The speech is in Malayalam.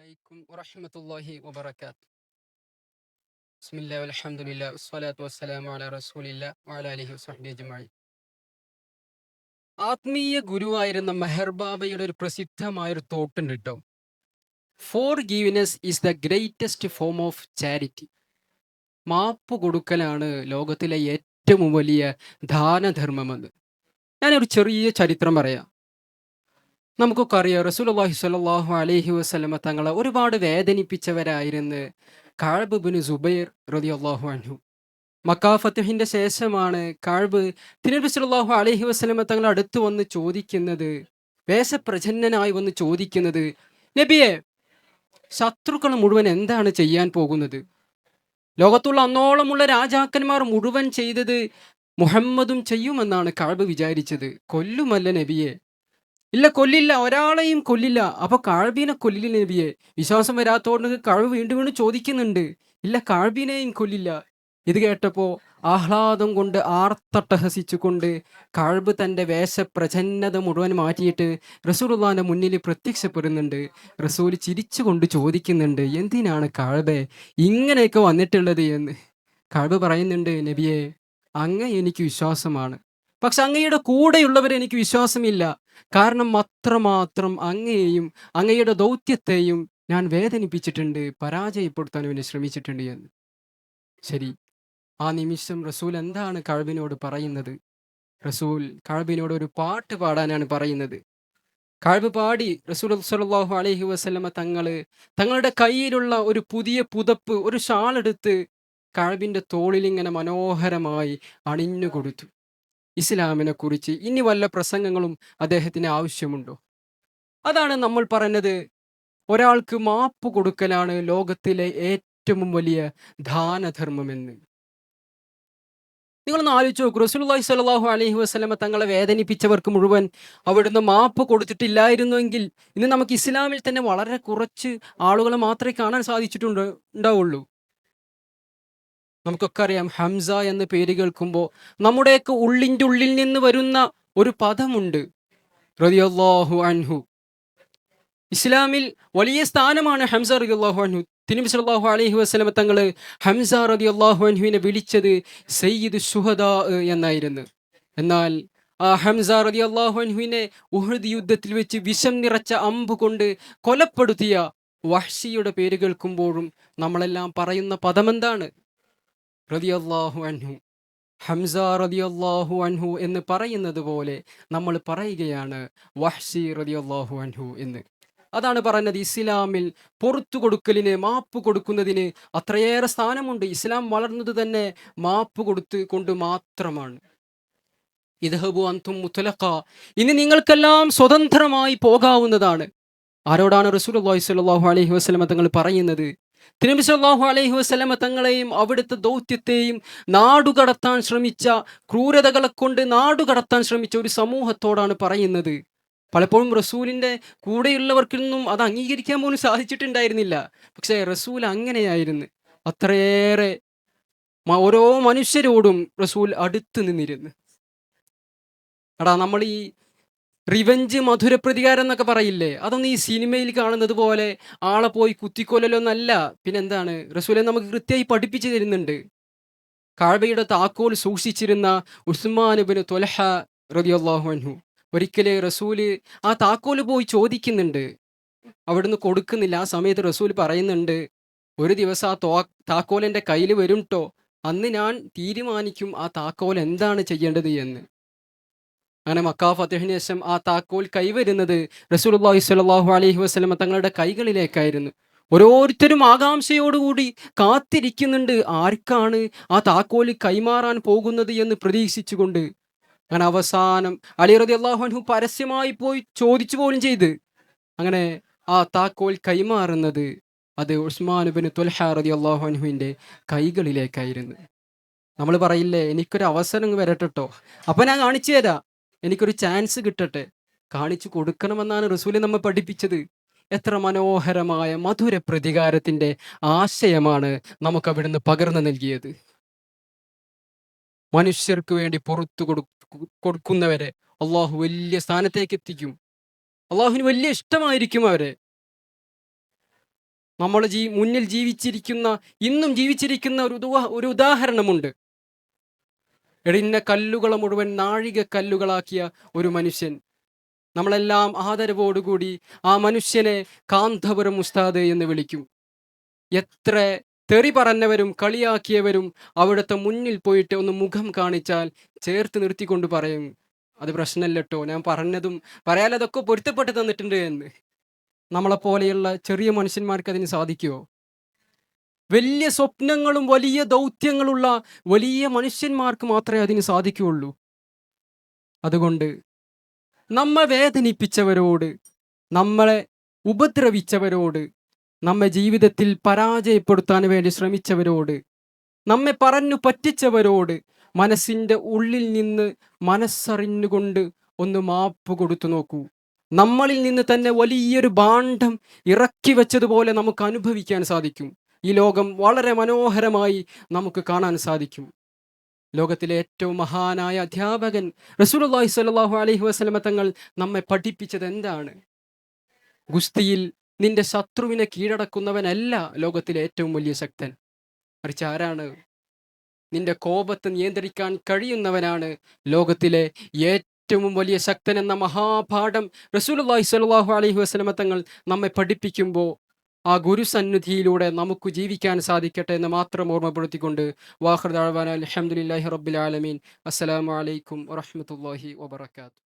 عليكم ورحمة الله وبركاته. بسم الله والحمد لله والصلاة والسلام على رسول الله وعلى آله وصحبه أجمعين. ആത്മീയ ഗുരുവായിരുന്ന മെഹർ ബാബയുടെ ഒരു പ്രസിദ്ധമായൊരു തോട്ടുണ്ട് കേട്ടോ. Forgiveness is the greatest form of charity. മാപ്പ് കൊടുക്കലാണ് ലോകത്തിലെ ഏറ്റവും വലിയ ദാനധർമ്മമെന്ന്. ഞാനൊരു ചെറിയ ചരിത്രം പറയാം. നമുക്കൊക്കെ അറിയാം, റസൂലുള്ളാഹി സ്വല്ലല്ലാഹു അലൈഹി വസല്ലമ തങ്ങളെ ഒരുപാട് വേദനിപ്പിച്ചവരായിരുന്നു കഅബ് ഇബ്നു സുബൈർ റളിയല്ലാഹു അൻഹു. മക്കാ ഫത്ഹിന്റെ ശേഷമാണ് കഅബ് തിരുനബി സല്ലല്ലാഹു അലൈഹി വസല്ലമ തങ്ങളെ അടുത്ത് വന്ന് ചോദിക്കുന്നത്, വേഷപ്രച്ഛന്നനായി വന്ന് ചോദിക്കുന്നത്, നബിയെ, ശത്രുക്കൾ മുഴുവൻ എന്താണ് ചെയ്യാൻ പോകുന്നത്? ലോകത്തുള്ള അന്നോളമുള്ള രാജാക്കന്മാർ മുഴുവൻ ചെയ്തത് മുഹമ്മദും ചെയ്യുമെന്നാണ് കഅബ് വിചാരിച്ചത്. കൊല്ലുമല്ല നബിയെ. ഇല്ല, കൊല്ലില്ല, ഒരാളെയും കൊല്ലില്ല. അപ്പൊ കഅബിനെ കൊല്ലില്ല നബിയെ. വിശ്വാസം വരാത്തോണ്ട് കഅബ് വീണ്ടും വീണ്ടും ചോദിക്കുന്നുണ്ട്, ഇല്ല, കഅബിനെയും കൊല്ലില്ല. ഇത് കേട്ടപ്പോ ആഹ്ലാദം കൊണ്ട് ആർത്തട്ടഹസിച്ചുകൊണ്ട് കഅബ് തന്റെ വേഷപ്രച്ഛന്നത മുഴുവൻ മാറ്റിയിട്ട് റസൂലുള്ളാഹിന്റെ മുന്നിൽ പ്രത്യക്ഷപ്പെടുന്നുണ്ട്. റസൂൽ ചിരിച്ചുകൊണ്ട് ചോദിക്കുന്നുണ്ട്, എന്തിനാണ് കഅബേ ഇങ്ങനെയൊക്കെ വന്നിട്ടുള്ളത് എന്ന്. കഅബ് പറയുന്നുണ്ട്, നബിയെ, അങ്ങ് എനിക്ക് വിശ്വാസമാണ്, പക്ഷെ അങ്ങയുടെ കൂടെയുള്ളവരെ എനിക്ക് വിശ്വാസമില്ല. കാരണം അത്രമാത്രം അങ്ങയെയും അങ്ങയുടെ ദൗത്യത്തെയും ഞാൻ വേദനിപ്പിച്ചിട്ടുണ്ട്, പരാജയപ്പെടുത്താൻ വേണ്ടി ശ്രമിച്ചിട്ടുണ്ട് എന്ന്. ശരി, ആ നിമിഷം റസൂൽ എന്താണ് കഅബിനോട് പറയുന്നത്? റസൂൽ കഅബിനോട് ഒരു പാട്ട് പാടാനാണ് പറയുന്നത്. കഅബ് പാടി. റസൂൽ സ്വല്ലല്ലാഹു അലൈഹി വസല്ലമ തങ്ങളുടെ കയ്യിലുള്ള ഒരു പുതിയ പുതപ്പ്, ഒരു ഷാൾ എടുത്ത് കഅബിന്റെ തോളിൽ ഇങ്ങനെ മനോഹരമായി അണിഞ്ഞു കൊടുത്തു. ഇസ്ലാമിനെ കുറിച്ച് ഇനി വല്ല പ്രസംഗങ്ങളും അദ്ദേഹത്തിന് ആവശ്യമുണ്ടോ? അതാണ് നമ്മൾ പറഞ്ഞത്, ഒരാൾക്ക് മാപ്പ് കൊടുക്കലാണ് ലോകത്തിലെ ഏറ്റവും വലിയ ദാനധർമ്മമെന്ന്. നിങ്ങളൊന്ന് ആലോചിച്ച് നോക്കൂ, റസൂലുള്ളാഹി സ്വല്ലല്ലാഹു അലൈഹി വസല്ലമ തങ്ങളെ വേദനിപ്പിച്ചവർക്ക് മുഴുവൻ അവിടുന്ന് മാപ്പ് കൊടുത്തിട്ടില്ലായിരുന്നുവെങ്കിൽ ഇന്ന് നമുക്ക് ഇസ്ലാമിൽ തന്നെ വളരെ കുറച്ച് ആളുകളെ മാത്രമേ കാണാൻ ഉണ്ടാവുള്ളൂ. നമുക്കൊക്കെ അറിയാം, ഹംസ എന്ന പേര് കേൾക്കുമ്പോൾ നമ്മുടെയൊക്കെ ഉള്ളിൻ്റെ ഉള്ളിൽ നിന്ന് വരുന്ന ഒരു പദമുണ്ട്, റളിയല്ലാഹു അൻഹു. ഇസ്ലാമിൽ വലിയ സ്ഥാനമാണ് ഹംസ റളിയല്ലാഹു അൻഹു. തിരുനബി സല്ലല്ലാഹു അലൈഹി വസല്ലമ തങ്ങൾ ഹംസ റളിയല്ലാഹു അൻഹുവിനെ വിളിച്ചത് സയ്യിദു ശുഹദാ എന്നായിരുന്നു. എന്നാൽ ആ ഹംസ റളിയല്ലാഹു അൻഹുവിനെ ഉഹദ് യുദ്ധത്തിൽ വെച്ച് വിഷം നിറച്ച അമ്പ് കൊണ്ട് കൊലപ്പെടുത്തിയ വഹ്ശിയുടെ പേര് കേൾക്കുമ്പോഴും നമ്മളെല്ലാം പറയുന്ന പദമെന്താണ്? റളിയല്ലാഹു അൻഹു. ഹംസ റളിയല്ലാഹു അൻഹു എന്ന് പറയുന്നത് പോലെ നമ്മൾ പറയുകയാണ് വഹ്ശി റളിയല്ലാഹു അൻഹു എന്ന്. അതാണ് പറയുന്നത്, ഇസ്ലാമിൽ പുറത്തു കൊടുക്കലിന്, മാപ്പ് കൊടുക്കുന്നതിന് അത്രയേറെ സ്ഥാനമുണ്ട്. ഇസ്ലാം വളർന്നത് തന്നെ മാപ്പ് കൊടുത്ത് കൊണ്ട് മാത്രമാണ്. ഇദ്ഹബു അൻതും മുത്ലഖ, ഇനി നിങ്ങൾക്കെല്ലാം സ്വതന്ത്രമായി പോകാവുന്നതാണ്. ആരോടാണ് റസൂലുള്ളാഹി സ്വല്ലല്ലാഹു അലൈഹി വസല്ലമ തങ്ങൾ പറയുന്നത്? തിരുനബി സല്ലല്ലാഹു അലൈഹി വസല്ലമ തങ്ങളെയും അവിടുത്തെ ദൗത്യത്തെയും നാടുകടത്താൻ ശ്രമിച്ച, ക്രൂരതകളെ കൊണ്ട് നാടുകടത്താൻ ശ്രമിച്ച ഒരു സമൂഹത്തോടാണ് പറയുന്നത്. പലപ്പോഴും റസൂലിൻ്റെ കൂടെയുള്ളവർക്കൊന്നും അത് അംഗീകരിക്കാൻ പോലും സാധിച്ചിട്ടുണ്ടായിരുന്നില്ല. പക്ഷേ റസൂൽ അങ്ങനെയായിരുന്നു. അത്രയേറെ ഓരോ മനുഷ്യരോടും റസൂൽ അടുത്ത് നിന്നിരുന്നു. എടാ, നമ്മൾ ഈ റിവെഞ്ച്, മധുരപ്രതികാരം എന്നൊക്കെ പറയില്ലേ, അതൊന്നും ഈ സിനിമയിൽ കാണുന്നത് പോലെ ആളെ പോയി കുത്തിക്കൊല്ലലൊന്നല്ല. പിന്നെന്താണ്, റസൂലെ നമുക്ക് കൃത്യമായി പഠിപ്പിച്ചു തരുന്നുണ്ട്. കഅബയുടെ താക്കോൽ സൂക്ഷിച്ചിരുന്ന ഉസ്മാൻ ഇബ്നു ത്വൽഹ റളിയല്ലാഹു അൻഹു ഒരിക്കൽ റസൂല് ആ താക്കോൽ പോയി ചോദിക്കുന്നുണ്ട്, അവിടുന്ന് കൊടുക്കുന്നില്ല. ആ സമയത്ത് റസൂൽ പറയുന്നുണ്ട്, ഒരു ദിവസം ആ താക്കോൽ എൻ്റെ കയ്യിൽ വരും ട്ടോ, അന്ന് ഞാൻ തീരുമാനിക്കും ആ താക്കോൽ എന്താണ് ചെയ്യേണ്ടത് എന്ന്. അങ്ങനെ മക്കാ ഫതഹിന് ശേഷം ആ താക്കോൽ കൈവരുന്നത് റസൂലുള്ളാഹി സ്വല്ലല്ലാഹു അലൈഹി വസല്ലമ തങ്ങളുടെ കൈകളിലേക്കായിരുന്നു. ഓരോരുത്തരും ആകാംക്ഷയോടുകൂടി കാത്തിരിക്കുന്നുണ്ട്, ആർക്കാണ് ആ താക്കോൽ കൈമാറാൻ പോകുന്നത് എന്ന് പ്രതീക്ഷിച്ചുകൊണ്ട്. അങ്ങനെ അവസാനം അലി റളിയല്ലാഹു അൻഹു പരസ്യമായി പോയി ചോദിച്ചു പോലും ചെയ്ത്. അങ്ങനെ ആ താക്കോൽ കൈമാറുന്നത് അത് ഉസ്മാൻ ഇബ്നു ത്വൽഹ റളിയല്ലാഹു അൻഹുവിൻ്റെ കൈകളിലേക്കായിരുന്നു. നമ്മൾ പറയില്ലേ, എനിക്കൊരു അവസരം വരട്ടെട്ടോ, അപ്പൊ ഞാൻ കാണിച്ചു തരാം, എനിക്കൊരു ചാൻസ് കിട്ടട്ടെ, കാണിച്ചു കൊടുക്കണമെന്നാണ് റസൂല് നമ്മെ പഠിപ്പിച്ചത്. എത്ര മനോഹരമായ മധുര പ്രതികാരത്തിന്റെ ആശയമാണ് നമുക്ക് അവിടുന്ന് പകർന്നു നൽകിയത്. മനുഷ്യർക്ക് വേണ്ടി പുറത്തു കൊടുക്കുന്നവരെ അള്ളാഹു വലിയ സ്ഥാനത്തേക്ക് എത്തിക്കും. അള്ളാഹുവിന് വലിയ ഇഷ്ടമായിരിക്കും അവരെ. നമ്മൾ മുന്നിൽ ഇന്നും ജീവിച്ചിരിക്കുന്ന ഒരു ഉദാഹരണമുണ്ട്. എടിന്ന കല്ലുകളെ മുഴുവൻ നാഴിക കല്ലുകളാക്കിയ ഒരു മനുഷ്യൻ. നമ്മളെല്ലാം ആദരവോടുകൂടി ആ മനുഷ്യനെ കാന്തപുരം ഉസ്താദ് എന്ന് വിളിക്കും. എത്ര തെറി പറഞ്ഞവരും കളിയാക്കിയവരും അവിടുത്തെ മുന്നിൽ പോയിട്ട് ഒന്ന് മുഖം കാണിച്ചാൽ ചേർത്ത് നിർത്തിക്കൊണ്ട് പറയും, അത് പ്രശ്നമല്ലട്ടോ, ഞാൻ പറഞ്ഞതും പറയാലതൊക്കെ പൊരുത്തപ്പെട്ട് തന്നിട്ടുണ്ട് എന്ന്. നമ്മളെപ്പോലെയുള്ള ചെറിയ മനുഷ്യന്മാർക്ക് അതിന് സാധിക്കുമോ? വലിയ സ്വപ്നങ്ങളും വലിയ ദൗത്യങ്ങളുള്ള വലിയ മനുഷ്യന്മാർക്ക് മാത്രമേ അതിന് സാധിക്കുകയുള്ളൂ. അതുകൊണ്ട് നമ്മെ വേദനിപ്പിച്ചവരോട്, നമ്മളെ ഉപദ്രവിച്ചവരോട്, നമ്മെ ജീവിതത്തിൽ പരാജയപ്പെടുത്താൻ വേണ്ടി ശ്രമിച്ചവരോട്, നമ്മെ പറഞ്ഞു പറ്റിച്ചവരോട് മനസ്സിൻ്റെ ഉള്ളിൽ നിന്ന് മനസ്സറിഞ്ഞുകൊണ്ട് ഒന്ന് മാപ്പ് കൊടുത്തു നോക്കൂ. നമ്മളിൽ നിന്ന് തന്നെ വലിയൊരു ഭാണ്ഡം ഇറക്കി വെച്ചതുപോലെ നമുക്ക് അനുഭവിക്കാൻ സാധിക്കും. ഈ ലോകം വളരെ മനോഹരമായി നമുക്ക് കാണാൻ സാധിക്കും. ലോകത്തിലെ ഏറ്റവും മഹാനായ അധ്യാപകൻ റസൂലുള്ളാഹി സ്വല്ലല്ലാഹു അലൈഹി വസല്ലമ തങ്ങൾ നമ്മെ പഠിപ്പിച്ചത് എന്താണ്? ഗുസ്തിയിൽ നിന്റെ ശത്രുവിനെ കീഴടക്കുന്നവനല്ല ലോകത്തിലെ ഏറ്റവും വലിയ ശക്തൻ. മറിച്ച് ആരാണ്? നിന്റെ കോപത്തെ നിയന്ത്രിക്കാൻ കഴിയുന്നവനാണ് ലോകത്തിലെ ഏറ്റവും വലിയ ശക്തൻ എന്ന മഹാപാഠം റസൂലുള്ളാഹി സ്വല്ലല്ലാഹു അലൈഹി വസല്ലമ തങ്ങൾ നമ്മെ പഠിപ്പിക്കുമ്പോൾ ആ ഗുരുസന്നിധിയിലൂടെ നമുക്ക് ജീവിക്കാൻ സാധിക്കട്ടെ എന്ന് മാത്രം ഓർമ്മപ്പെടുത്തിക്കൊണ്ട് വാഖിറു ദഅ്വാനാ അൽഹംദുലില്ലാഹി റബ്ബിൽ ആലമീൻ. അസ്സലാമു അലൈക്കും വറഹ്മത്തുള്ളാഹി വബറകാതുഹു.